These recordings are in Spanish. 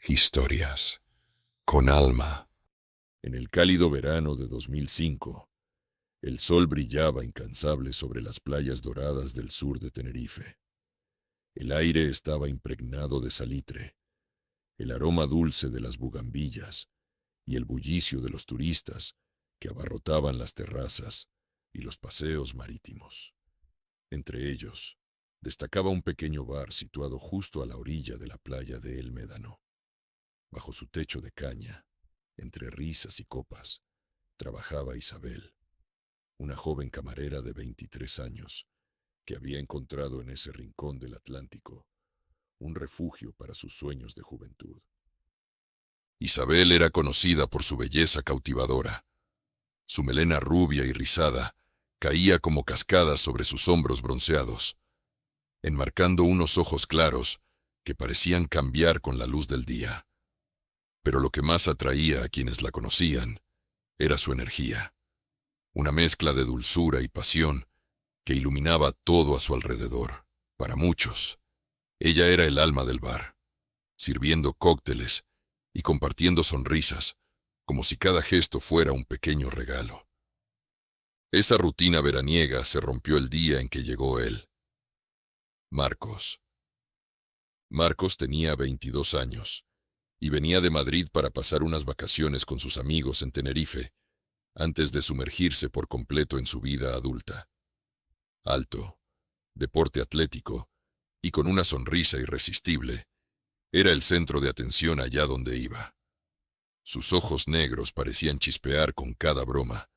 Historias con alma. En el cálido verano de 2005, el sol brillaba incansable sobre las playas doradas del sur de Tenerife. El aire estaba impregnado de salitre, el aroma dulce de las bugambillas y el bullicio de los turistas que abarrotaban las terrazas y los paseos marítimos. Entre ellos, destacaba un pequeño bar situado justo a la orilla de la playa de El Médano. Bajo su techo de caña, entre risas y copas, trabajaba Isabel, una joven camarera de 23 años, que había encontrado en ese rincón del Atlántico un refugio para sus sueños de juventud. Isabel era conocida por su belleza cautivadora. Su melena rubia y rizada caía como cascadas sobre sus hombros bronceados, enmarcando unos ojos claros que parecían cambiar con la luz del día. Pero lo que más atraía a quienes la conocían era su energía, una mezcla de dulzura y pasión que iluminaba todo a su alrededor. Para muchos, ella era el alma del bar, sirviendo cócteles y compartiendo sonrisas, como si cada gesto fuera un pequeño regalo. Esa rutina veraniega se rompió el día en que llegó él. Marcos. Marcos tenía 22 años y venía de Madrid para pasar unas vacaciones con sus amigos en Tenerife, antes de sumergirse por completo en su vida adulta. Alto, de porte atlético y con una sonrisa irresistible, era el centro de atención allá donde iba. Sus ojos negros parecían chispear con cada broma,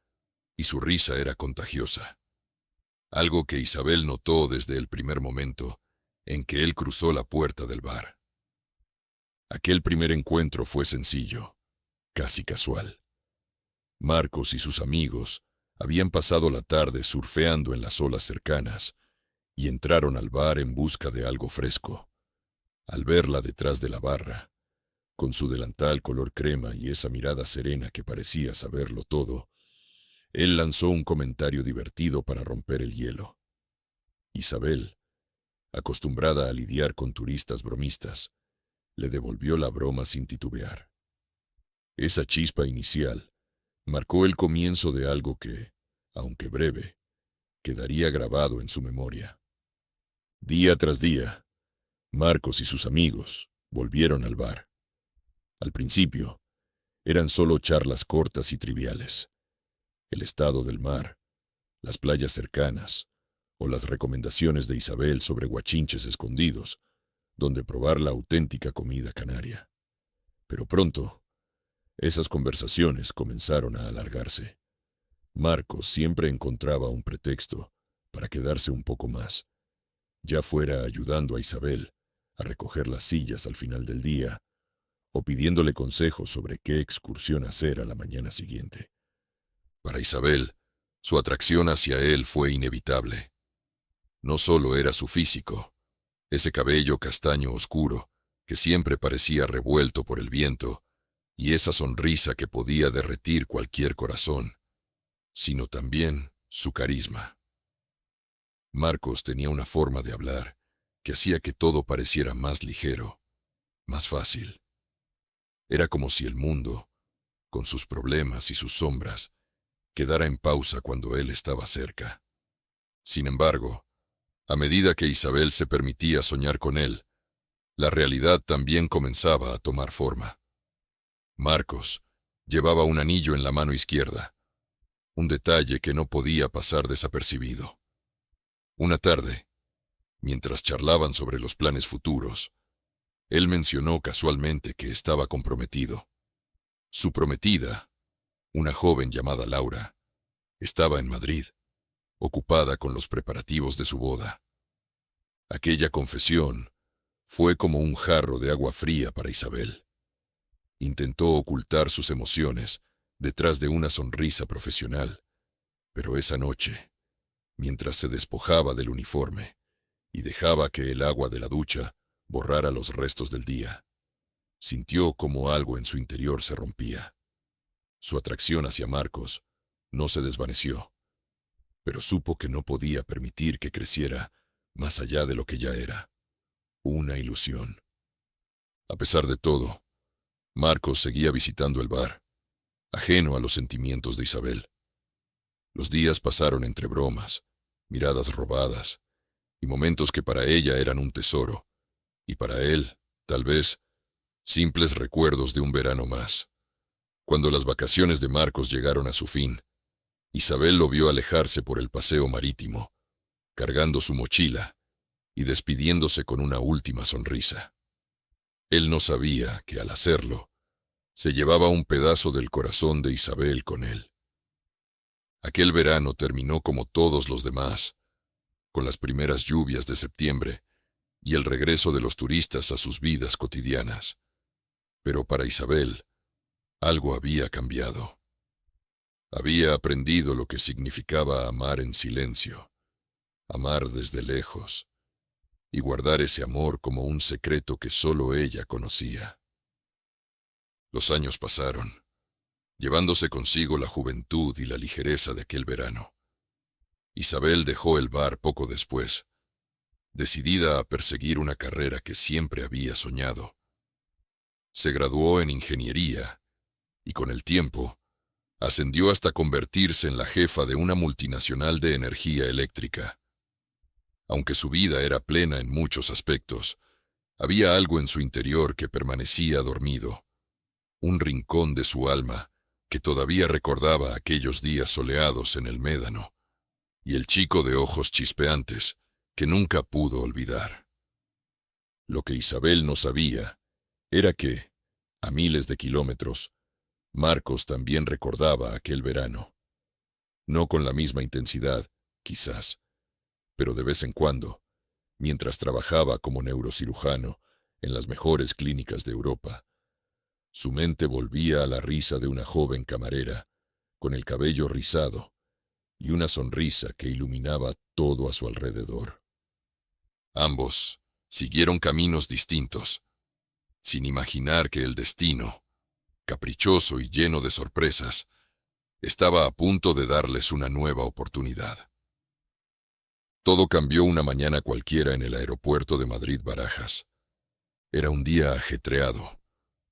y su risa era contagiosa. Algo que Isabel notó desde el primer momento en que él cruzó la puerta del bar. Aquel primer encuentro fue sencillo, casi casual. Marcos y sus amigos habían pasado la tarde surfeando en las olas cercanas y entraron al bar en busca de algo fresco. Al verla detrás de la barra, con su delantal color crema y esa mirada serena que parecía saberlo todo, él lanzó un comentario divertido para romper el hielo. Isabel, acostumbrada a lidiar con turistas bromistas, le devolvió la broma sin titubear. Esa chispa inicial marcó el comienzo de algo que, aunque breve, quedaría grabado en su memoria. Día tras día, Marcos y sus amigos volvieron al bar. Al principio, eran solo charlas cortas y triviales. El estado del mar, las playas cercanas, o las recomendaciones de Isabel sobre guachinches escondidos, donde probar la auténtica comida canaria. Pero pronto, esas conversaciones comenzaron a alargarse. Marcos siempre encontraba un pretexto para quedarse un poco más, ya fuera ayudando a Isabel a recoger las sillas al final del día, o pidiéndole consejos sobre qué excursión hacer a la mañana siguiente. Para Isabel, su atracción hacia él fue inevitable. No solo era su físico, ese cabello castaño oscuro que siempre parecía revuelto por el viento, y esa sonrisa que podía derretir cualquier corazón, sino también su carisma. Marcos tenía una forma de hablar que hacía que todo pareciera más ligero, más fácil. Era como si el mundo, con sus problemas y sus sombras, quedara en pausa cuando él estaba cerca. Sin embargo, a medida que Isabel se permitía soñar con él, la realidad también comenzaba a tomar forma. Marcos llevaba un anillo en la mano izquierda, un detalle que no podía pasar desapercibido. Una tarde, mientras charlaban sobre los planes futuros, él mencionó casualmente que estaba comprometido. Su prometida, una joven llamada Laura, estaba en Madrid, ocupada con los preparativos de su boda. Aquella confesión fue como un jarro de agua fría para Isabel. Intentó ocultar sus emociones detrás de una sonrisa profesional, pero esa noche, mientras se despojaba del uniforme y dejaba que el agua de la ducha borrara los restos del día, sintió como algo en su interior se rompía. Su atracción hacia Marcos no se desvaneció, pero supo que no podía permitir que creciera más allá de lo que ya era, una ilusión. A pesar de todo, Marcos seguía visitando el bar, ajeno a los sentimientos de Isabel. Los días pasaron entre bromas, miradas robadas, y momentos que para ella eran un tesoro, y para él, tal vez, simples recuerdos de un verano más. Cuando las vacaciones de Marcos llegaron a su fin, Isabel lo vio alejarse por el paseo marítimo, cargando su mochila y despidiéndose con una última sonrisa. Él no sabía que al hacerlo, se llevaba un pedazo del corazón de Isabel con él. Aquel verano terminó como todos los demás, con las primeras lluvias de septiembre y el regreso de los turistas a sus vidas cotidianas. Pero para Isabel, algo había cambiado. Había aprendido lo que significaba amar en silencio, amar desde lejos, y guardar ese amor como un secreto que solo ella conocía. Los años pasaron, llevándose consigo la juventud y la ligereza de aquel verano. Isabel dejó el bar poco después, decidida a perseguir una carrera que siempre había soñado. Se graduó en ingeniería y con el tiempo ascendió hasta convertirse en la jefa de una multinacional de energía eléctrica. Aunque su vida era plena en muchos aspectos, había algo en su interior que permanecía dormido, un rincón de su alma que todavía recordaba aquellos días soleados en el Médano, y el chico de ojos chispeantes que nunca pudo olvidar. Lo que Isabel no sabía era que, a miles de kilómetros, Marcos también recordaba aquel verano. No con la misma intensidad, quizás, pero de vez en cuando, mientras trabajaba como neurocirujano en las mejores clínicas de Europa, su mente volvía a la risa de una joven camarera, con el cabello rizado y una sonrisa que iluminaba todo a su alrededor. Ambos siguieron caminos distintos, sin imaginar que el destino, caprichoso y lleno de sorpresas, estaba a punto de darles una nueva oportunidad. Todo cambió una mañana cualquiera en el aeropuerto de Madrid-Barajas. Era un día ajetreado,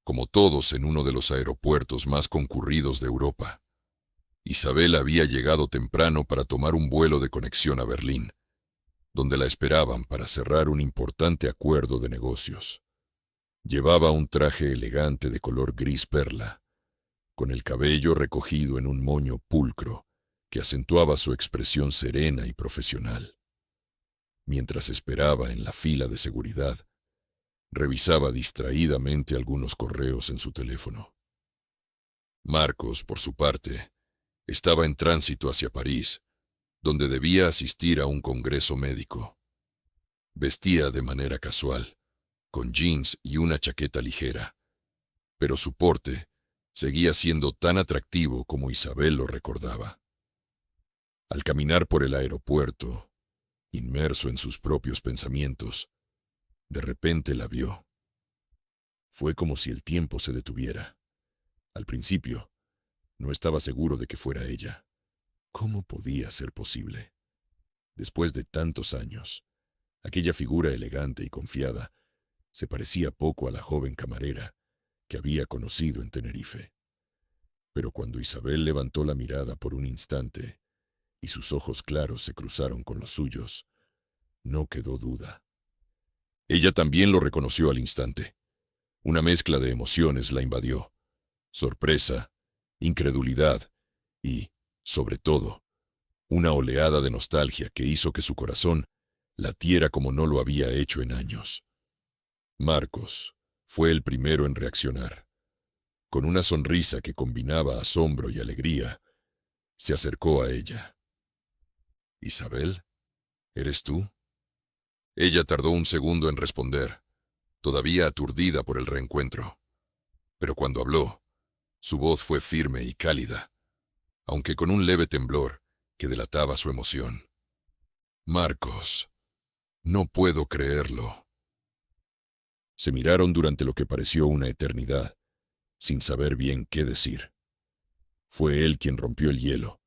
como todos en uno de los aeropuertos más concurridos de Europa. Isabel había llegado temprano para tomar un vuelo de conexión a Berlín, donde la esperaban para cerrar un importante acuerdo de negocios. Llevaba un traje elegante de color gris perla, con el cabello recogido en un moño pulcro que acentuaba su expresión serena y profesional. Mientras esperaba en la fila de seguridad, revisaba distraídamente algunos correos en su teléfono. Marcos, por su parte, estaba en tránsito hacia París, donde debía asistir a un congreso médico. Vestía de manera casual, con jeans y una chaqueta ligera, pero su porte seguía siendo tan atractivo como Isabel lo recordaba. Al caminar por el aeropuerto, inmerso en sus propios pensamientos, de repente la vio. Fue como si el tiempo se detuviera. Al principio, no estaba seguro de que fuera ella. ¿Cómo podía ser posible? Después de tantos años, aquella figura elegante y confiada se parecía poco a la joven camarera que había conocido en Tenerife. Pero cuando Isabel levantó la mirada por un instante y sus ojos claros se cruzaron con los suyos, no quedó duda. Ella también lo reconoció al instante. Una mezcla de emociones la invadió: sorpresa, incredulidad y, sobre todo, una oleada de nostalgia que hizo que su corazón latiera como no lo había hecho en años. Marcos fue el primero en reaccionar. Con una sonrisa que combinaba asombro y alegría, se acercó a ella. «¿Isabel? ¿Eres tú?» Ella tardó un segundo en responder, todavía aturdida por el reencuentro. Pero cuando habló, su voz fue firme y cálida, aunque con un leve temblor que delataba su emoción. «Marcos, no puedo creerlo». Se miraron durante lo que pareció una eternidad, sin saber bien qué decir. Fue él quien rompió el hielo,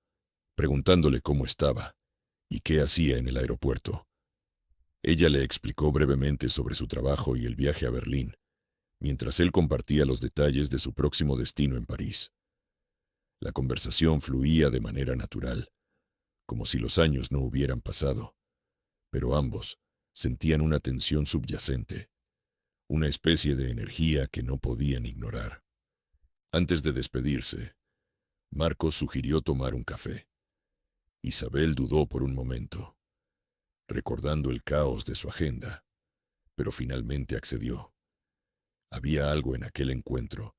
preguntándole cómo estaba y qué hacía en el aeropuerto. Ella le explicó brevemente sobre su trabajo y el viaje a Berlín, mientras él compartía los detalles de su próximo destino en París. La conversación fluía de manera natural, como si los años no hubieran pasado, pero ambos sentían una tensión subyacente, una especie de energía que no podían ignorar. Antes de despedirse, Marcos sugirió tomar un café. Isabel dudó por un momento, recordando el caos de su agenda, pero finalmente accedió. Había algo en aquel encuentro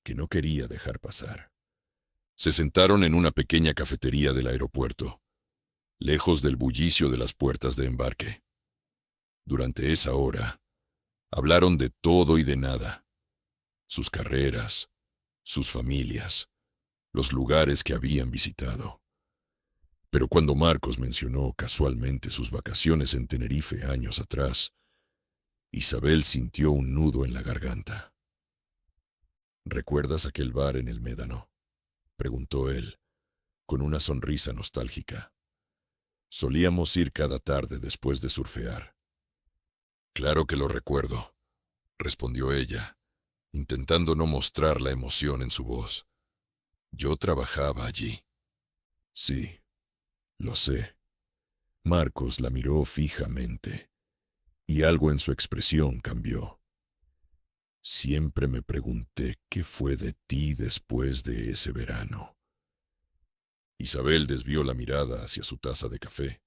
que no quería dejar pasar. Se sentaron en una pequeña cafetería del aeropuerto, lejos del bullicio de las puertas de embarque. Durante esa hora, hablaron de todo y de nada: sus carreras, sus familias, los lugares que habían visitado. Pero cuando Marcos mencionó casualmente sus vacaciones en Tenerife años atrás, Isabel sintió un nudo en la garganta. ¿Recuerdas aquel bar en el Médano?, preguntó él, con una sonrisa nostálgica. Solíamos ir cada tarde después de surfear. Claro que lo recuerdo, respondió ella, intentando no mostrar la emoción en su voz. Yo trabajaba allí. Sí, lo sé. Marcos la miró fijamente, y algo en su expresión cambió. Siempre me pregunté qué fue de ti después de ese verano. Isabel desvió la mirada hacia su taza de café,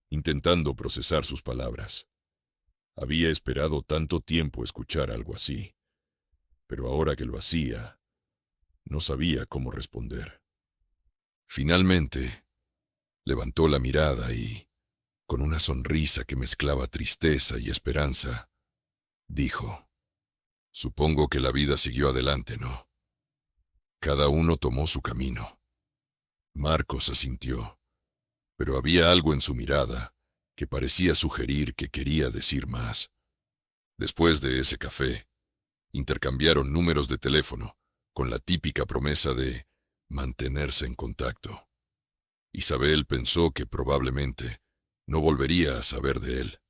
intentando procesar sus palabras. Había esperado tanto tiempo escuchar algo así, pero ahora que lo hacía, no sabía cómo responder. Finalmente, levantó la mirada y, con una sonrisa que mezclaba tristeza y esperanza, dijo: Supongo que la vida siguió adelante, ¿no? Cada uno tomó su camino. Marcos asintió, pero había algo en su mirada que parecía sugerir que quería decir más. Después de ese café, intercambiaron números de teléfono con la típica promesa de mantenerse en contacto. Isabel pensó que probablemente no volvería a saber de él,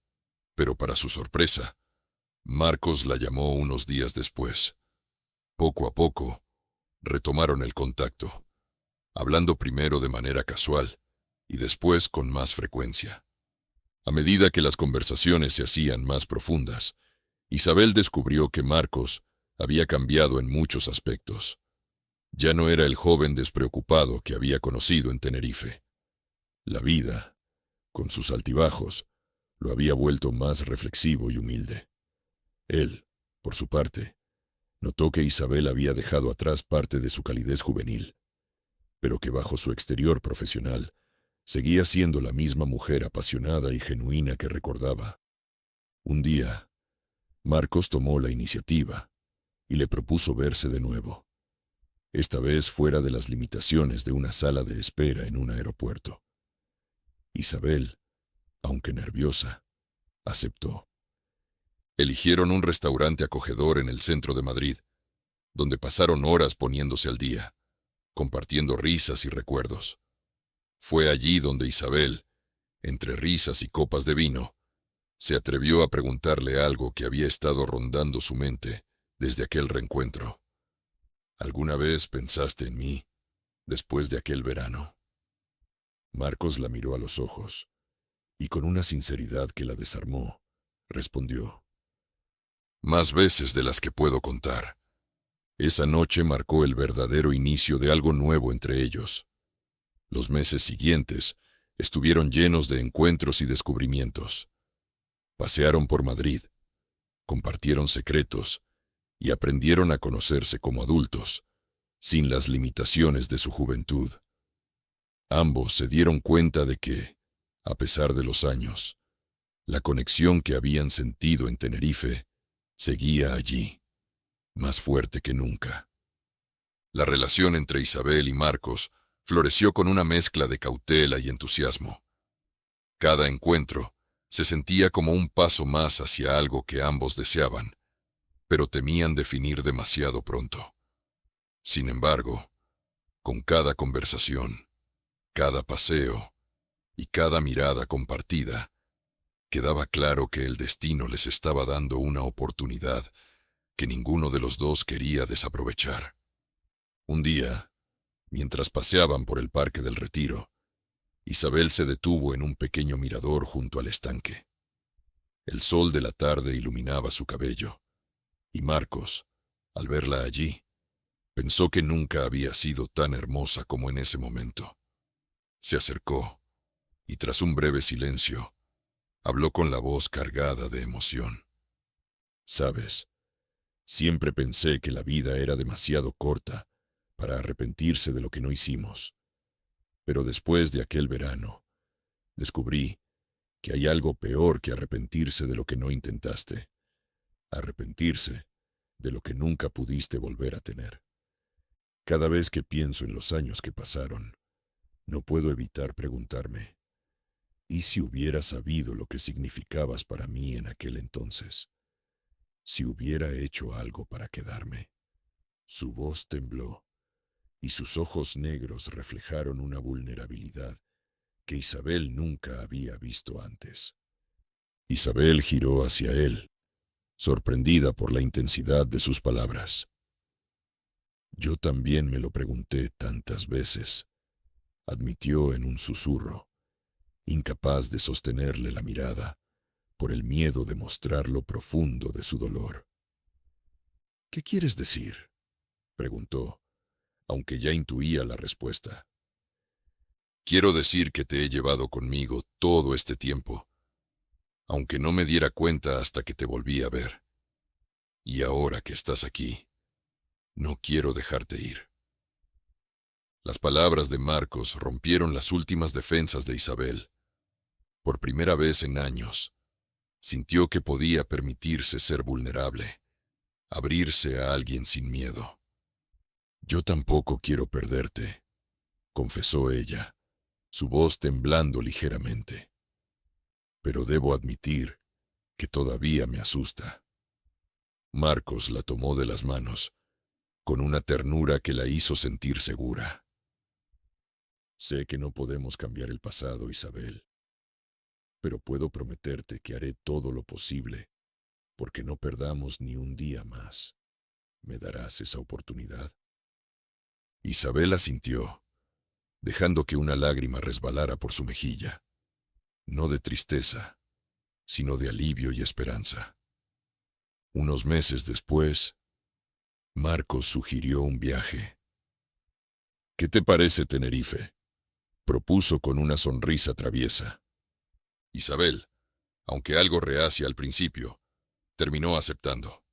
pero para su sorpresa, Marcos la llamó unos días después. Poco a poco, retomaron el contacto, hablando primero de manera casual y después con más frecuencia. A medida que las conversaciones se hacían más profundas, Isabel descubrió que Marcos había cambiado en muchos aspectos. Ya no era el joven despreocupado que había conocido en Tenerife. La vida, con sus altibajos, lo había vuelto más reflexivo y humilde. Él, por su parte, notó que Isabel había dejado atrás parte de su calidez juvenil, pero que bajo su exterior profesional seguía siendo la misma mujer apasionada y genuina que recordaba. Un día, Marcos tomó la iniciativa y le propuso verse de nuevo, esta vez fuera de las limitaciones de una sala de espera en un aeropuerto. Isabel, aunque nerviosa, aceptó. Eligieron un restaurante acogedor en el centro de Madrid, donde pasaron horas poniéndose al día, compartiendo risas y recuerdos. Fue allí donde Isabel, entre risas y copas de vino, se atrevió a preguntarle algo que había estado rondando su mente desde aquel reencuentro. ¿Alguna vez pensaste en mí después de aquel verano? Marcos la miró a los ojos y con una sinceridad que la desarmó, respondió: Más veces de las que puedo contar. Esa noche marcó el verdadero inicio de algo nuevo entre ellos. Los meses siguientes estuvieron llenos de encuentros y descubrimientos. Pasearon por Madrid, compartieron secretos y aprendieron a conocerse como adultos, sin las limitaciones de su juventud. Ambos se dieron cuenta de que, a pesar de los años, la conexión que habían sentido en Tenerife seguía allí, más fuerte que nunca. La relación entre Isabel y Marcos floreció con una mezcla de cautela y entusiasmo. Cada encuentro se sentía como un paso más hacia algo que ambos deseaban, pero temían definir demasiado pronto. Sin embargo, con cada conversación, cada paseo y cada mirada compartida, quedaba claro que el destino les estaba dando una oportunidad que ninguno de los dos quería desaprovechar. Un día, mientras paseaban por el Parque del Retiro, Isabel se detuvo en un pequeño mirador junto al estanque. El sol de la tarde iluminaba su cabello, y Marcos, al verla allí, pensó que nunca había sido tan hermosa como en ese momento. Se acercó, y tras un breve silencio, habló con la voz cargada de emoción. «Sabes, siempre pensé que la vida era demasiado corta para arrepentirse de lo que no hicimos. Pero después de aquel verano, descubrí que hay algo peor que arrepentirse de lo que no intentaste. Arrepentirse de lo que nunca pudiste volver a tener. Cada vez que pienso en los años que pasaron, no puedo evitar preguntarme, ¿y si hubiera sabido lo que significabas para mí en aquel entonces? Si hubiera hecho algo para quedarme». Su voz tembló, y sus ojos negros reflejaron una vulnerabilidad que Isabel nunca había visto antes. Isabel giró hacia él, sorprendida por la intensidad de sus palabras. «Yo también me lo pregunté tantas veces», admitió en un susurro, incapaz de sostenerle la mirada por el miedo de mostrar lo profundo de su dolor. «¿Qué quieres decir?», preguntó, aunque ya intuía la respuesta. «Quiero decir que te he llevado conmigo todo este tiempo, aunque no me diera cuenta hasta que te volví a ver. Y ahora que estás aquí, no quiero dejarte ir». Las palabras de Marcos rompieron las últimas defensas de Isabel. Por primera vez en años, sintió que podía permitirse ser vulnerable, abrirse a alguien sin miedo. «Yo tampoco quiero perderte», confesó ella, su voz temblando ligeramente. «Pero debo admitir que todavía me asusta». Marcos la tomó de las manos, con una ternura que la hizo sentir segura. «Sé que no podemos cambiar el pasado, Isabel, pero puedo prometerte que haré todo lo posible porque no perdamos ni un día más. ¿Me darás esa oportunidad?». Isabel asintió, dejando que una lágrima resbalara por su mejilla, no de tristeza, sino de alivio y esperanza. Unos meses después, Marcos sugirió un viaje. «¿Qué te parece Tenerife?», propuso con una sonrisa traviesa. Isabel, aunque algo reacia al principio, terminó aceptando.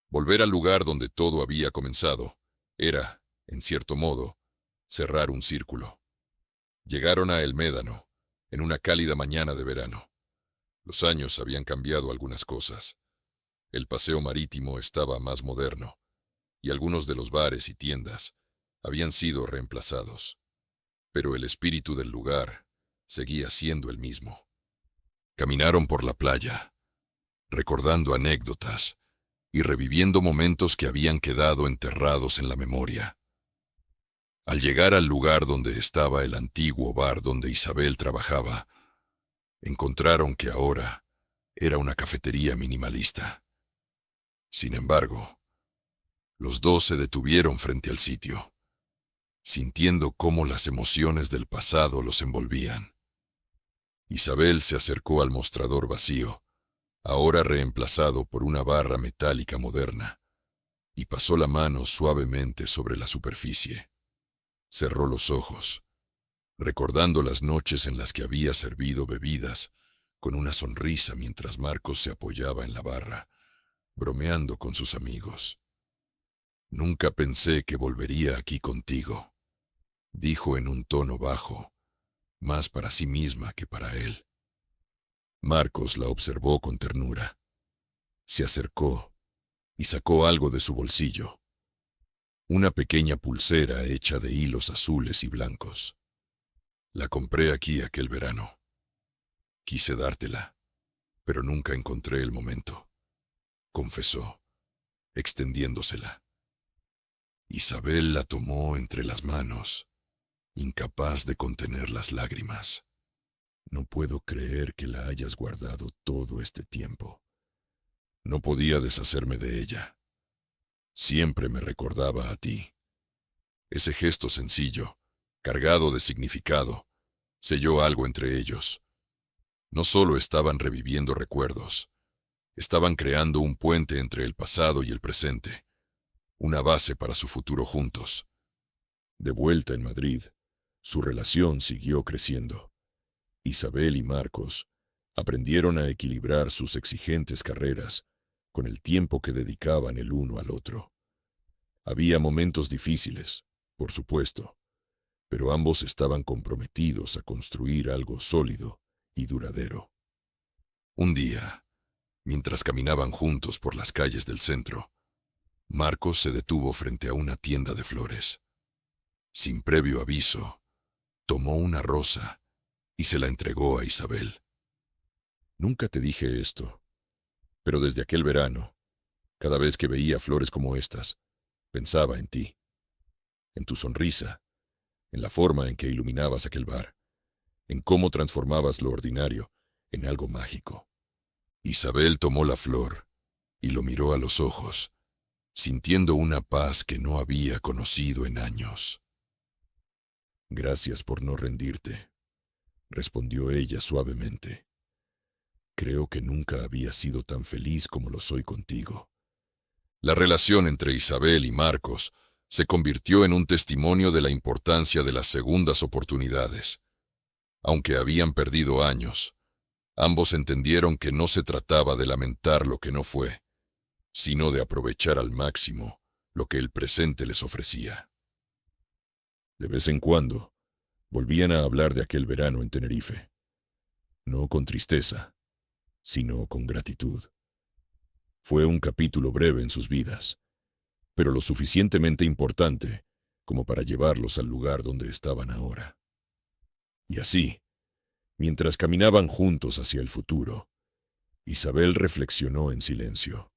Volver al lugar donde todo había comenzado era, en cierto modo, cerrar un círculo. Llegaron a El Médano, en una cálida mañana de verano. Los años habían cambiado algunas cosas. El paseo marítimo estaba más moderno, y algunos de los bares y tiendas habían sido reemplazados. Pero el espíritu del lugar seguía siendo el mismo. Caminaron por la playa, recordando anécdotas y reviviendo momentos que habían quedado enterrados en la memoria. Al llegar al lugar donde estaba el antiguo bar donde Isabel trabajaba, encontraron que ahora era una cafetería minimalista. Sin embargo, los dos se detuvieron frente al sitio, sintiendo cómo las emociones del pasado los envolvían. Isabel se acercó al mostrador vacío, ahora reemplazado por una barra metálica moderna, y pasó la mano suavemente sobre la superficie. Cerró los ojos, recordando las noches en las que había servido bebidas, con una sonrisa mientras Marcos se apoyaba en la barra, bromeando con sus amigos. «Nunca pensé que volvería aquí contigo», dijo en un tono bajo, más para sí misma que para él. Marcos la observó con ternura. Se acercó y sacó algo de su bolsillo. Una pequeña pulsera hecha de hilos azules y blancos. «La compré aquí aquel verano. Quise dártela, pero nunca encontré el momento», confesó, extendiéndosela. Isabel la tomó entre las manos, incapaz de contener las lágrimas. «No puedo creer que la hayas guardado todo este tiempo. No podía deshacerme de ella. siempre me recordaba a ti. Ese gesto sencillo, cargado de significado, selló algo entre ellos. No solo estaban reviviendo recuerdos, estaban creando un puente entre el pasado y el presente, una base para su futuro juntos. De vuelta en Madrid, su relación siguió creciendo. Isabel y Marcos aprendieron a equilibrar sus exigentes carreras con el tiempo que dedicaban el uno al otro. Había momentos difíciles, por supuesto, pero ambos estaban comprometidos a construir algo sólido y duradero. Un día, mientras caminaban juntos por las calles del centro, Marcos se detuvo frente a una tienda de flores. Sin previo aviso, tomó una rosa y se la entregó a Isabel. Nunca te dije esto, pero desde aquel verano, cada vez que veía flores como estas, pensaba en ti, en tu sonrisa, en la forma en que iluminabas aquel bar, en cómo transformabas lo ordinario en algo mágico. Isabel tomó la flor y lo miró a los ojos, sintiendo una paz que no había conocido en años. Gracias por no rendirte, respondió ella suavemente. Creo que nunca había sido tan feliz como lo soy contigo. La relación entre Isabel y Marcos se convirtió en un testimonio de la importancia de las segundas oportunidades. Aunque habían perdido años, ambos entendieron que no se trataba de lamentar lo que no fue, sino de aprovechar al máximo lo que el presente les ofrecía. De vez en cuando, volvían a hablar de aquel verano en Tenerife. No con tristeza, sino con gratitud. Fue un capítulo breve en sus vidas, pero lo suficientemente importante como para llevarlos al lugar donde estaban ahora. Y así, mientras caminaban juntos hacia el futuro, Isabel reflexionó en silencio.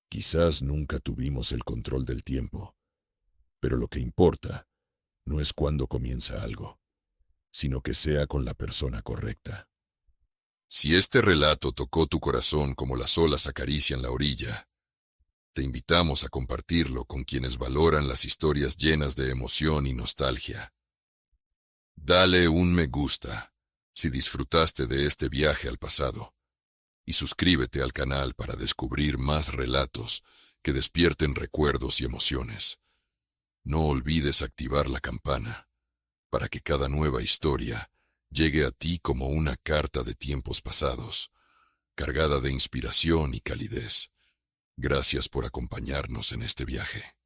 Quizás nunca tuvimos el control del tiempo, pero lo que importa no es cuándo comienza algo, sino que sea con la persona correcta. Si este relato tocó tu corazón como las olas acarician la orilla, te invitamos a compartirlo con quienes valoran las historias llenas de emoción y nostalgia. Dale un me gusta si disfrutaste de este viaje al pasado y suscríbete al canal para descubrir más relatos que despierten recuerdos y emociones. No olvides activar la campana para que cada nueva historia llegue a ti como una carta de tiempos pasados, cargada de inspiración y calidez. Gracias por acompañarnos en este viaje.